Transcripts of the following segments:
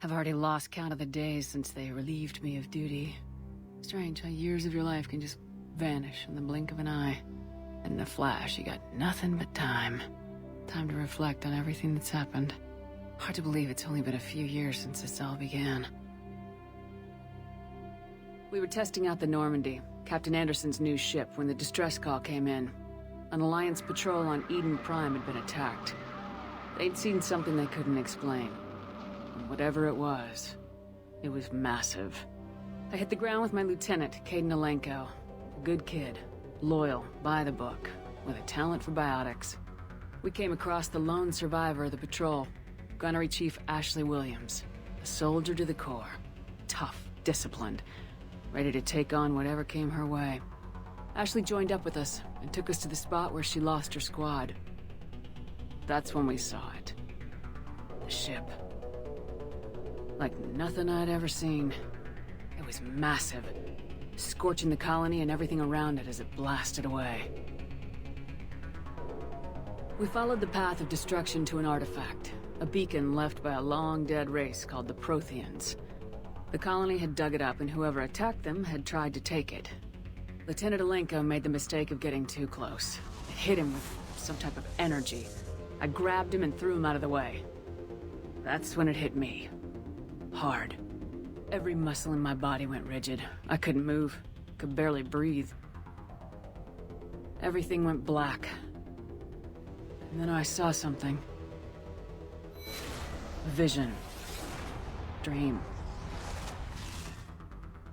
I've already lost count of the days since they relieved me of duty. Strange how years of your life can just vanish in the blink of an eye. In a flash, you got nothing but time. Time to reflect on everything that's happened. Hard to believe it's only been a few years since this all began. We were testing out the Normandy, Captain Anderson's new ship, when the distress call came in. An Alliance patrol on Eden Prime had been attacked. They'd seen something they couldn't explain. And whatever it was massive. I hit the ground with my lieutenant, Caden Alenko. A good kid, loyal, by the book, with a talent for biotics. We came across the lone survivor of the patrol, Gunnery Chief Ashley Williams. A soldier to the core. Tough, disciplined, ready to take on whatever came her way. Ashley joined up with us and took us to the spot where she lost her squad. That's when we saw it. The ship. Like nothing I'd ever seen. It was massive, scorching the colony and everything around it as it blasted away. We followed the path of destruction to an artifact, a beacon left by a long-dead race called the Protheans. The colony had dug it up, and whoever attacked them had tried to take it. Lieutenant Alenko made the mistake of getting too close. It hit him with some type of energy. I grabbed him and threw him out of the way. That's when it hit me. Hard. Every muscle in my body went rigid. I couldn't move, could barely breathe. Everything went black. And then I saw something. A vision. Dream.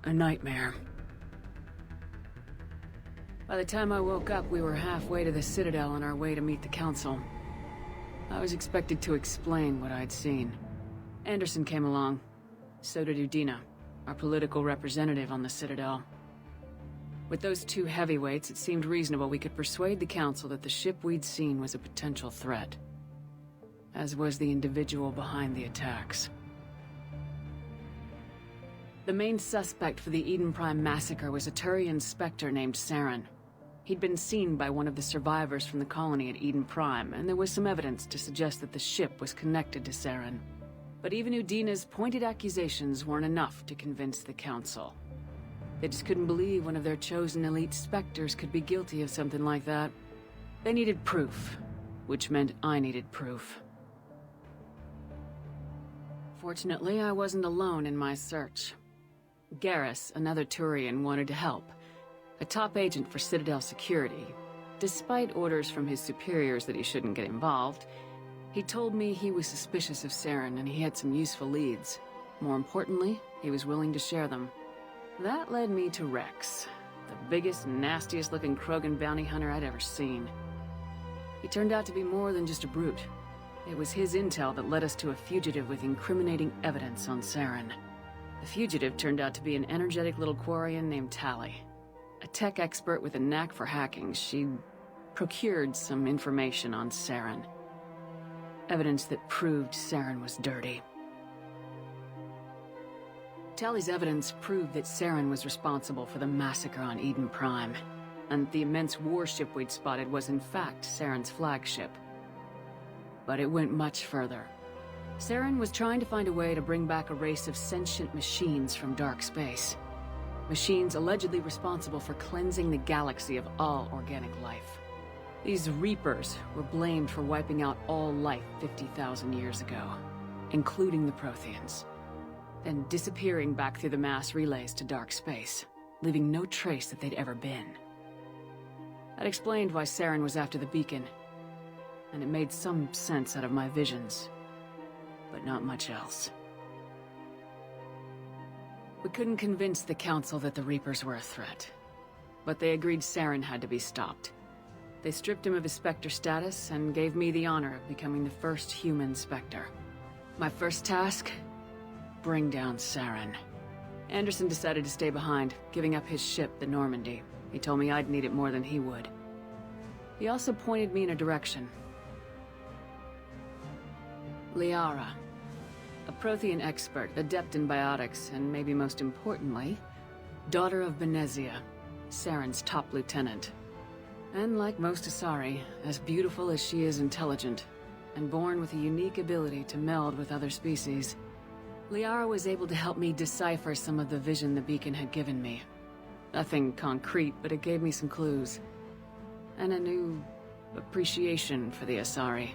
A nightmare. By the time I woke up, we were halfway to the Citadel on our way to meet the Council. I was expected to explain what I'd seen. Anderson came along. So did Udina, our political representative on the Citadel. With those two heavyweights, it seemed reasonable we could persuade the Council that the ship we'd seen was a potential threat. As was the individual behind the attacks. The main suspect for the Eden Prime massacre was a Turian Spectre named Saren. He'd been seen by one of the survivors from the colony at Eden Prime, and there was some evidence to suggest that the ship was connected to Saren. But even Udina's pointed accusations weren't enough to convince the Council. They just couldn't believe one of their chosen elite Spectres could be guilty of something like that. They needed proof, which meant I needed proof. Fortunately, I wasn't alone in my search. Garrus, another Turian, wanted to help. A top agent for Citadel security. Despite orders from his superiors that he shouldn't get involved, he told me he was suspicious of Saren and he had some useful leads. More importantly, he was willing to share them. That led me to Rex, the biggest, nastiest-looking Krogan bounty hunter I'd ever seen. He turned out to be more than just a brute. It was his intel that led us to a fugitive with incriminating evidence on Saren. The fugitive turned out to be an energetic little Quarian named Tali. A tech expert with a knack for hacking, she procured some information on Saren. Evidence that proved Saren was dirty. Tali's evidence proved that Saren was responsible for the massacre on Eden Prime, and the immense warship we'd spotted was in fact Saren's flagship. But it went much further. Saren was trying to find a way to bring back a race of sentient machines from dark space. Machines allegedly responsible for cleansing the galaxy of all organic life. These Reapers were blamed for wiping out all life 50,000 years ago, including the Protheans, then disappearing back through the mass relays to dark space, leaving no trace that they'd ever been. That explained why Saren was after the beacon, and it made some sense out of my visions, but not much else. We couldn't convince the Council that the Reapers were a threat, but they agreed Saren had to be stopped. They stripped him of his Spectre status and gave me the honor of becoming the first human Spectre. My first task? Bring down Saren. Anderson decided to stay behind, giving up his ship, the Normandy. He told me I'd need it more than he would. He also pointed me in a direction. Liara, a Prothean expert, adept in biotics, and maybe most importantly, daughter of Benezia, Saren's top lieutenant. And like most Asari, as beautiful as she is intelligent, and born with a unique ability to meld with other species. Liara was able to help me decipher some of the vision the beacon had given me. Nothing concrete, but it gave me some clues. And a new appreciation for the Asari.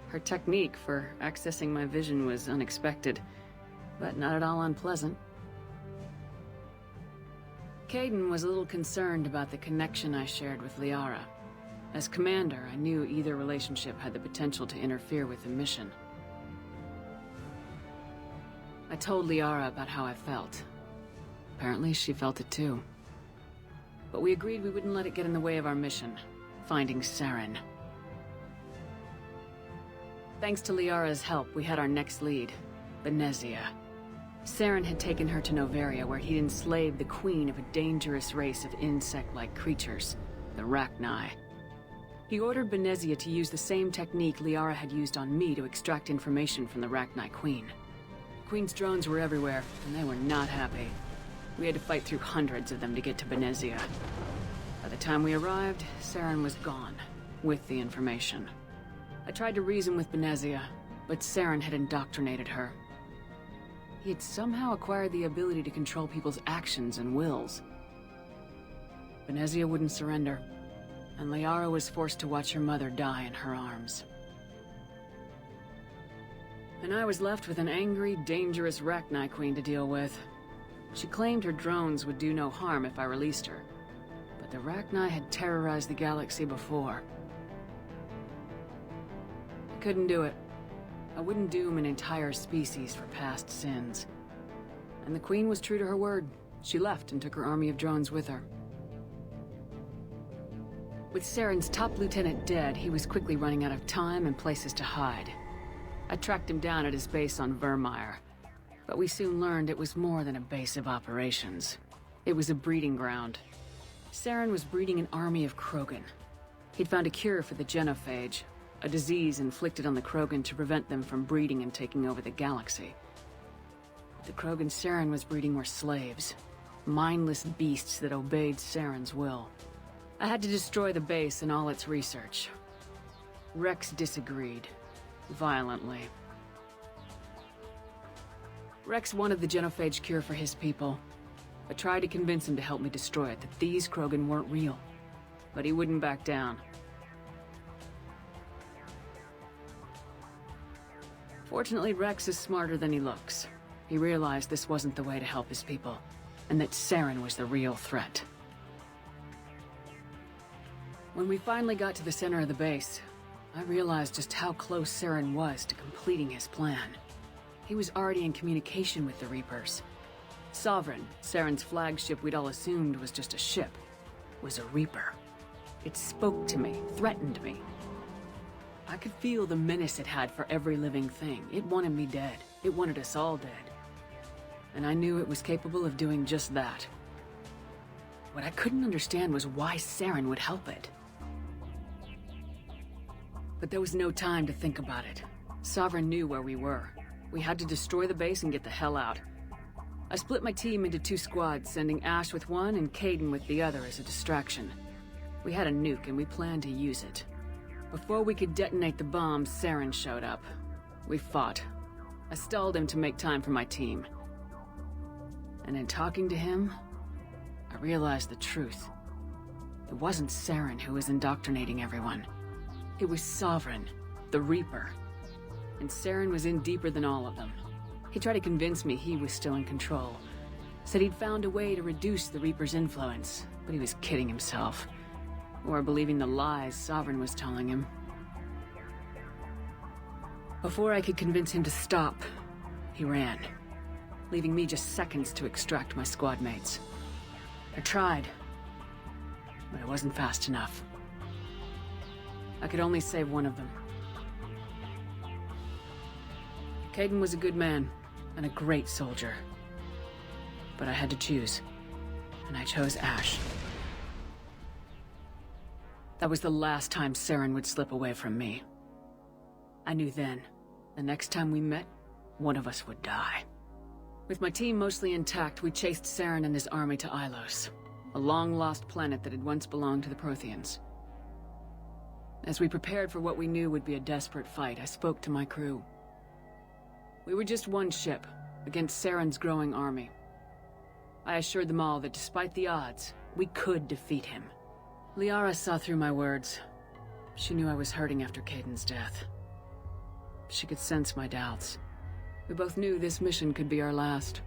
Her technique for accessing my vision was unexpected, but not at all unpleasant. Kaidan was a little concerned about the connection I shared with Liara. As commander, I knew either relationship had the potential to interfere with the mission. I told Liara about how I felt. Apparently, she felt it too. But we agreed we wouldn't let it get in the way of our mission, finding Saren. Thanks to Liara's help, we had our next lead, Venezia. Saren had taken her to Noveria, where he'd enslaved the queen of a dangerous race of insect-like creatures, the Rachni. He ordered Venezia to use the same technique Liara had used on me to extract information from the Rachni queen. The queen's drones were everywhere, and they were not happy. We had to fight through hundreds of them to get to Venezia. By the time we arrived, Saren was gone, with the information. I tried to reason with Venezia, but Saren had indoctrinated her. He had somehow acquired the ability to control people's actions and wills. Venezia wouldn't surrender, and Liara was forced to watch her mother die in her arms. And I was left with an angry, dangerous Rachni queen to deal with. She claimed her drones would do no harm if I released her, but the Rachni had terrorized the galaxy before. I couldn't do it. I wouldn't doom an entire species for past sins. And the Queen was true to her word. She left and took her army of drones with her. With Saren's top lieutenant dead, he was quickly running out of time and places to hide. I tracked him down at his base on Vermeer, but we soon learned it was more than a base of operations. It was a breeding ground. Saren was breeding an army of Krogan. He'd found a cure for the genophage, a disease inflicted on the Krogan to prevent them from breeding and taking over the galaxy. The Krogan Saren was breeding were slaves, mindless beasts that obeyed Saren's will. I had to destroy the base and all its research. Rex disagreed, violently. Rex wanted the genophage cure for his people. I tried to convince him to help me destroy it, that these Krogan weren't real. But he wouldn't back down. Fortunately, Rex is smarter than he looks. He realized this wasn't the way to help his people, and that Saren was the real threat. When we finally got to the center of the base, I realized just how close Saren was to completing his plan. He was already in communication with the Reapers. Sovereign, Saren's flagship we'd all assumed was just a ship, was a Reaper. It spoke to me, threatened me. I could feel the menace it had for every living thing. It wanted me dead. It wanted us all dead. And I knew it was capable of doing just that. What I couldn't understand was why Saren would help it. But there was no time to think about it. Sovereign knew where we were. We had to destroy the base and get the hell out. I split my team into 2 squads, sending Ash with one and Kaidan with the other as a distraction. We had a nuke and we planned to use it. Before we could detonate the bomb, Saren showed up. We fought. I stalled him to make time for my team. And in talking to him, I realized the truth. It wasn't Saren who was indoctrinating everyone. It was Sovereign, the Reaper. And Saren was in deeper than all of them. He tried to convince me he was still in control. Said he'd found a way to reduce the Reaper's influence, but he was kidding himself. Or believing the lies Sovereign was telling him. Before I could convince him to stop, he ran, leaving me just seconds to extract my squad mates. I tried, but it wasn't fast enough. I could only save one of them. Kaidan was a good man, and a great soldier. But I had to choose, and I chose Ash. That was the last time Saren would slip away from me. I knew then, the next time we met, one of us would die. With my team mostly intact, we chased Saren and his army to Ilos, a long-lost planet that had once belonged to the Protheans. As we prepared for what we knew would be a desperate fight, I spoke to my crew. We were just one ship, against Saren's growing army. I assured them all that despite the odds, we could defeat him. Liara saw through my words. She knew I was hurting after Caden's death. She could sense my doubts. We both knew this mission could be our last.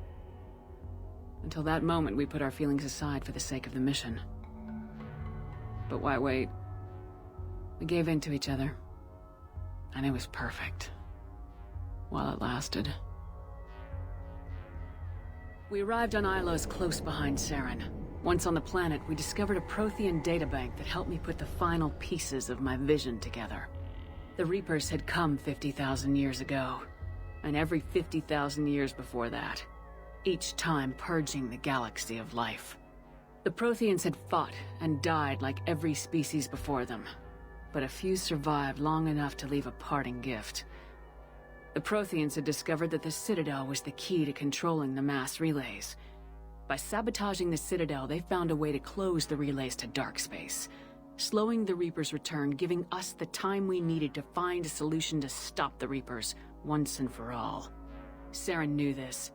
Until that moment, we put our feelings aside for the sake of the mission. But why wait? We gave in to each other. And it was perfect. While it lasted. We arrived on Ilos close behind Saren. Once on the planet, we discovered a Prothean databank that helped me put the final pieces of my vision together. The Reapers had come 50,000 years ago, and every 50,000 years before that, each time purging the galaxy of life. The Protheans had fought and died like every species before them, but a few survived long enough to leave a parting gift. The Protheans had discovered that the Citadel was the key to controlling the mass relays. By sabotaging the Citadel, they found a way to close the relays to dark space, slowing the Reapers' return, giving us the time we needed to find a solution to stop the Reapers once and for all. Saren knew this.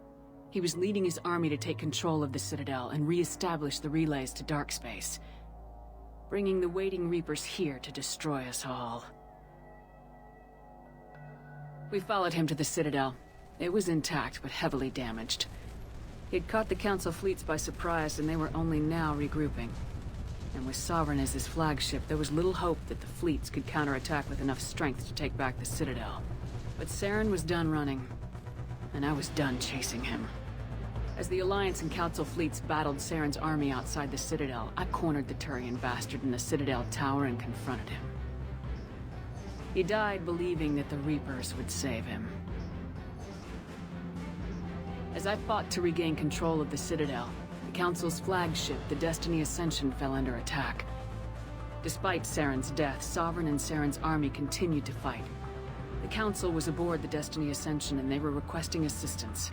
He was leading his army to take control of the Citadel and re-establish the relays to dark space, bringing the waiting Reapers here to destroy us all. We followed him to the Citadel. It was intact, but heavily damaged. He had caught the Council fleets by surprise, and they were only now regrouping. And with Sovereign as his flagship, there was little hope that the fleets could counterattack with enough strength to take back the Citadel. But Saren was done running, and I was done chasing him. As the Alliance and Council fleets battled Saren's army outside the Citadel, I cornered the Turian bastard in the Citadel tower and confronted him. He died believing that the Reapers would save him. As I fought to regain control of the Citadel, the Council's flagship, the Destiny Ascension, fell under attack. Despite Saren's death, Sovereign and Saren's army continued to fight. The Council was aboard the Destiny Ascension and they were requesting assistance.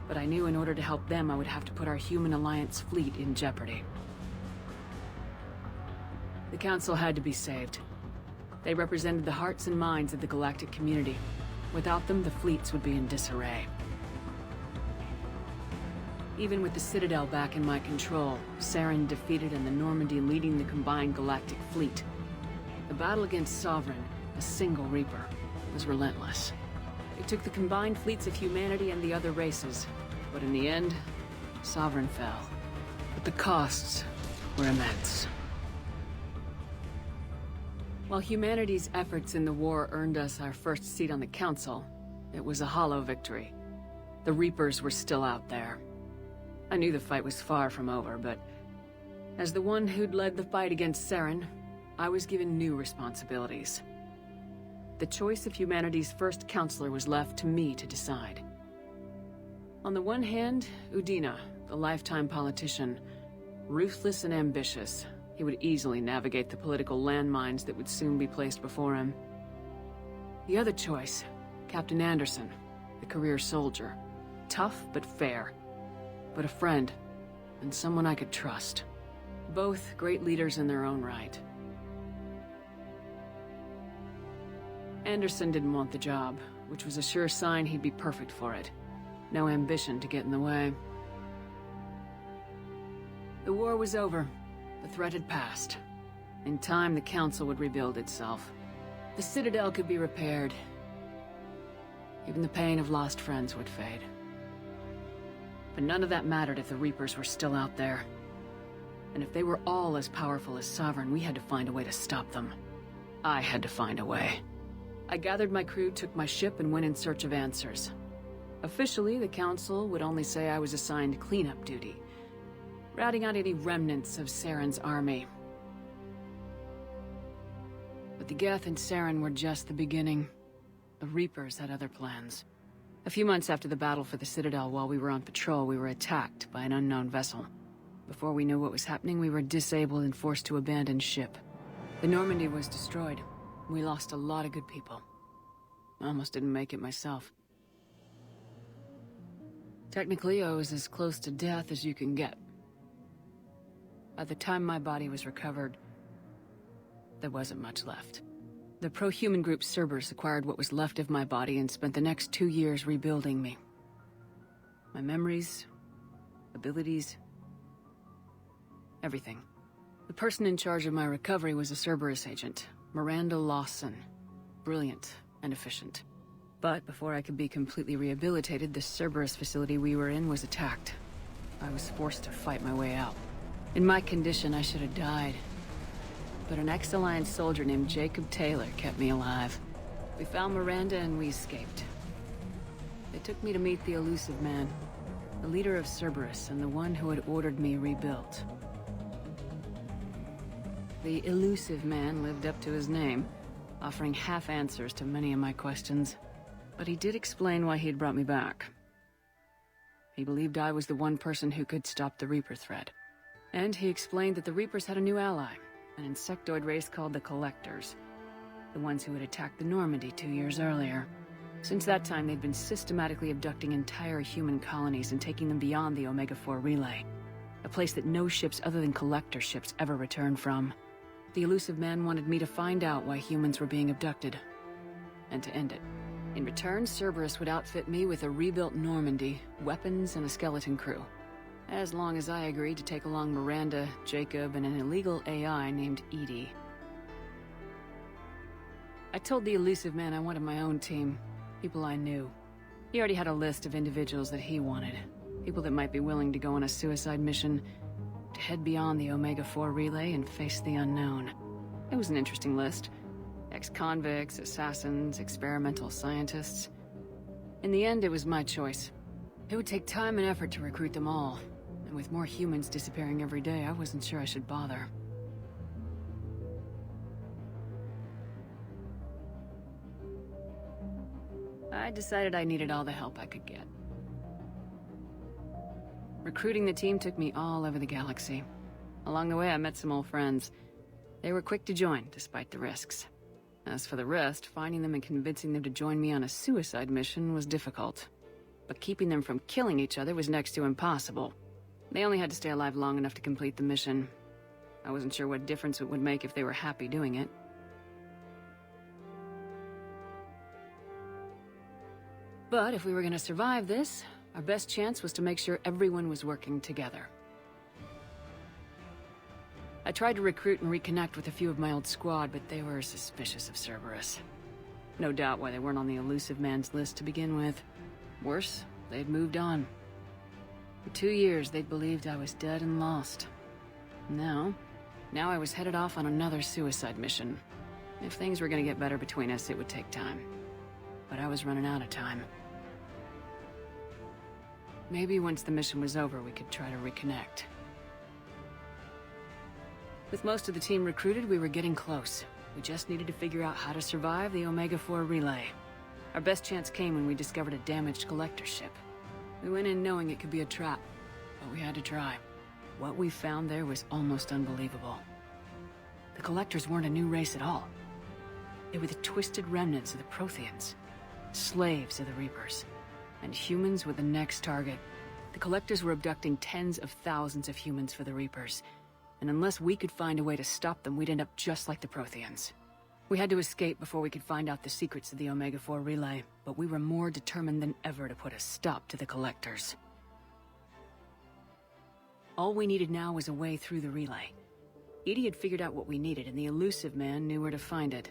But I knew in order to help them, I would have to put our Human Alliance fleet in jeopardy. The Council had to be saved. They represented the hearts and minds of the galactic community. Without them, the fleets would be in disarray. Even with the Citadel back in my control, Saren defeated and the Normandy leading the combined galactic fleet. The battle against Sovereign, a single Reaper, was relentless. It took the combined fleets of humanity and the other races, but in the end, Sovereign fell. But the costs were immense. While humanity's efforts in the war earned us our first seat on the Council, it was a hollow victory. The Reapers were still out there. I knew the fight was far from over, but as the one who'd led the fight against Saren, I was given new responsibilities. The choice of humanity's first counselor was left to me to decide. On the one hand, Udina, the lifetime politician, ruthless and ambitious. He would easily navigate the political landmines that would soon be placed before him. The other choice, Captain Anderson, the career soldier. Tough but fair. But a friend, and someone I could trust. Both great leaders in their own right. Anderson didn't want the job, which was a sure sign he'd be perfect for it. No ambition to get in the way. The war was over. The threat had passed. In time, the Council would rebuild itself. The Citadel could be repaired. Even the pain of lost friends would fade. But none of that mattered if the Reapers were still out there. And if they were all as powerful as Sovereign, we had to find a way to stop them. I had to find a way. I gathered my crew, took my ship, and went in search of answers. Officially, the Council would only say I was assigned cleanup duty, routing out any remnants of Saren's army. But the Geth and Saren were just the beginning. The Reapers had other plans. A few months after the battle for the Citadel, while we were on patrol, we were attacked by an unknown vessel. Before we knew what was happening, we were disabled and forced to abandon ship. The Normandy was destroyed. We lost a lot of good people. I almost didn't make it myself. Technically, I was as close to death as you can get. By the time my body was recovered, there wasn't much left. The pro-human group Cerberus acquired what was left of my body and spent the next 2 years rebuilding me. My memories, abilities, everything. The person in charge of my recovery was a Cerberus agent, Miranda Lawson. Brilliant and efficient. But before I could be completely rehabilitated, the Cerberus facility we were in was attacked. I was forced to fight my way out. In my condition, I should have died. But an ex-Alliance soldier named Jacob Taylor kept me alive. We found Miranda and we escaped. They took me to meet the Elusive Man, the leader of Cerberus and the one who had ordered me rebuilt. The Elusive Man lived up to his name, offering half answers to many of my questions. But he did explain why he had brought me back. He believed I was the one person who could stop the Reaper threat. And he explained that the Reapers had a new ally, an insectoid race called the Collectors, the ones who had attacked the Normandy 2 years earlier. Since that time, they'd been systematically abducting entire human colonies and taking them beyond the Omega-4 relay, a place that no ships other than Collector ships ever returned from. The Elusive Man wanted me to find out why humans were being abducted, and to end it. In return, Cerberus would outfit me with a rebuilt Normandy, weapons, and a skeleton crew. As long as I agreed to take along Miranda, Jacob, and an illegal AI named Edie. I told the Elusive Man I wanted my own team, people I knew. He already had a list of individuals that he wanted, people that might be willing to go on a suicide mission, to head beyond the Omega-4 relay and face the unknown. It was an interesting list. Ex-convicts, assassins, experimental scientists. In the end, it was my choice. It would take time and effort to recruit them all, and with more humans disappearing every day, I wasn't sure I should bother. I decided I needed all the help I could get. Recruiting the team took me all over the galaxy. Along the way, I met some old friends. They were quick to join, despite the risks. As for the rest, finding them and convincing them to join me on a suicide mission was difficult. But keeping them from killing each other was next to impossible. They only had to stay alive long enough to complete the mission. I wasn't sure what difference it would make if they were happy doing it. But if we were going to survive this, our best chance was to make sure everyone was working together. I tried to recruit and reconnect with a few of my old squad, but they were suspicious of Cerberus. No doubt why they weren't on the Elusive Man's list to begin with. Worse, they'd moved on. For 2 years, they'd believed I was dead and lost. Now I was headed off on another suicide mission. If things were going to get better between us, it would take time. But I was running out of time. Maybe once the mission was over, we could try to reconnect. With most of the team recruited, we were getting close. We just needed to figure out how to survive the Omega-4 relay. Our best chance came when we discovered a damaged collector ship. We went in knowing it could be a trap, but we had to try. What we found there was almost unbelievable. The collectors weren't a new race at all. They were the twisted remnants of the Protheans, slaves of the Reapers, and humans were the next target. The collectors were abducting tens of thousands of humans for the Reapers, and unless we could find a way to stop them, we'd end up just like the Protheans. We had to escape before we could find out the secrets of the Omega-4 relay, but we were more determined than ever to put a stop to the collectors. All we needed now was a way through the relay. Edie had figured out what we needed, and the Elusive Man knew where to find it.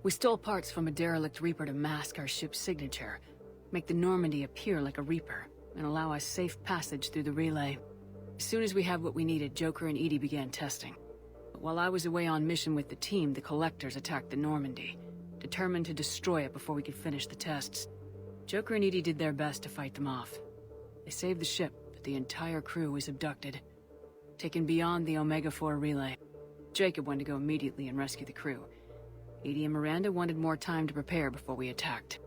We stole parts from a derelict Reaper to mask our ship's signature, make the Normandy appear like a Reaper, and allow us safe passage through the relay. As soon as we had what we needed, Joker and Edie began testing. But while I was away on mission with the team, the collectors attacked the Normandy, determined to destroy it before we could finish the tests. Joker and Edie did their best to fight them off. They saved the ship, but the entire crew was abducted, taken beyond the Omega-4 relay. Jacob wanted to go immediately and rescue the crew. Edie and Miranda wanted more time to prepare before we attacked.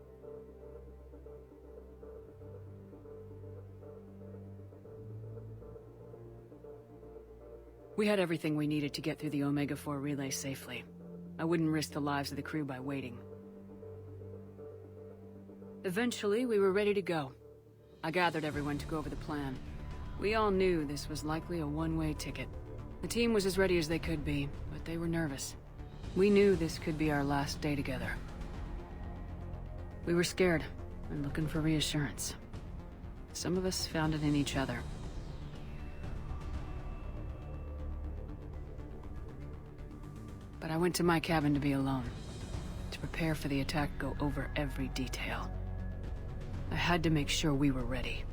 We had everything we needed to get through the Omega-4 relay safely. I wouldn't risk the lives of the crew by waiting. Eventually, we were ready to go. I gathered everyone to go over the plan. We all knew this was likely a one-way ticket. The team was as ready as they could be, but they were nervous. We knew this could be our last day together. We were scared and looking for reassurance. Some of us found it in each other. But I went to my cabin to be alone, to prepare for the attack, go over every detail. I had to make sure we were ready.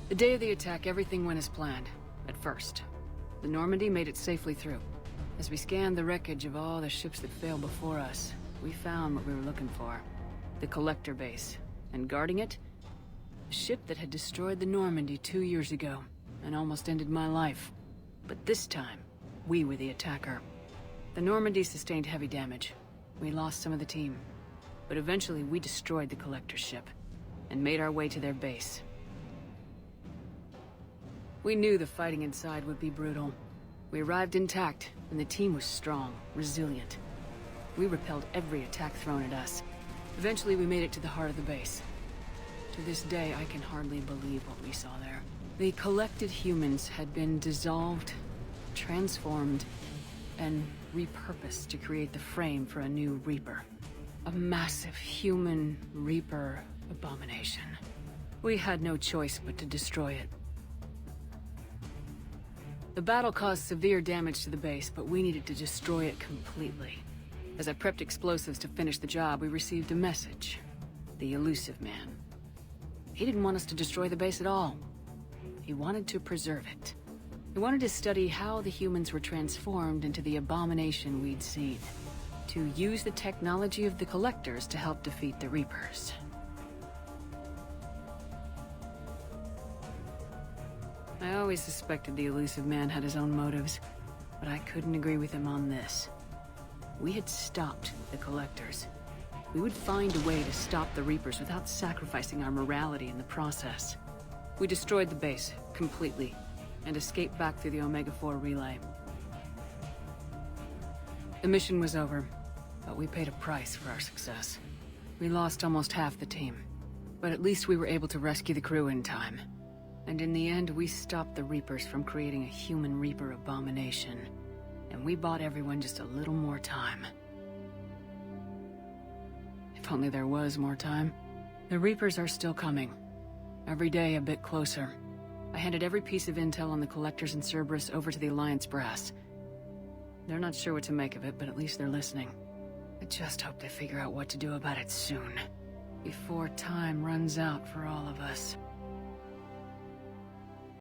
The day of the attack, everything went as planned, at first. The Normandy made it safely through. As we scanned the wreckage of all the ships that failed before us, we found what we were looking for. The Collector base. And guarding it, a ship that had destroyed the Normandy 2 years ago, and almost ended my life. But this time, we were the attacker. The Normandy sustained heavy damage. We lost some of the team. But eventually we destroyed the Collector ship, and made our way to their base. We knew the fighting inside would be brutal. We arrived intact, and the team was strong, resilient. We repelled every attack thrown at us. Eventually we made it to the heart of the base. To this day, I can hardly believe what we saw there. The collected humans had been dissolved, transformed, and repurposed to create the frame for a new Reaper. A massive human Reaper abomination. We had no choice but to destroy it. The battle caused severe damage to the base, but we needed to destroy it completely. As I prepped explosives to finish the job, we received a message. The elusive man. He didn't want us to destroy the base at all. He wanted to preserve it. He wanted to study how the humans were transformed into the abomination we'd seen. To use the technology of the Collectors to help defeat the Reapers. I always suspected the elusive man had his own motives, but I couldn't agree with him on this. We had stopped the Collectors. We would find a way to stop the Reapers without sacrificing our morality in the process. We destroyed the base, completely, and escaped back through the Omega-4 relay. The mission was over, but we paid a price for our success. We lost almost half the team, but at least we were able to rescue the crew in time. And in the end, we stopped the Reapers from creating a human Reaper abomination. And we bought everyone just a little more time. If only there was more time. The Reapers are still coming. Every day a bit closer. I handed every piece of intel on the Collectors in Cerberus over to the Alliance brass. They're not sure what to make of it, but at least they're listening. I just hope they figure out what to do about it soon. Before time runs out for all of us.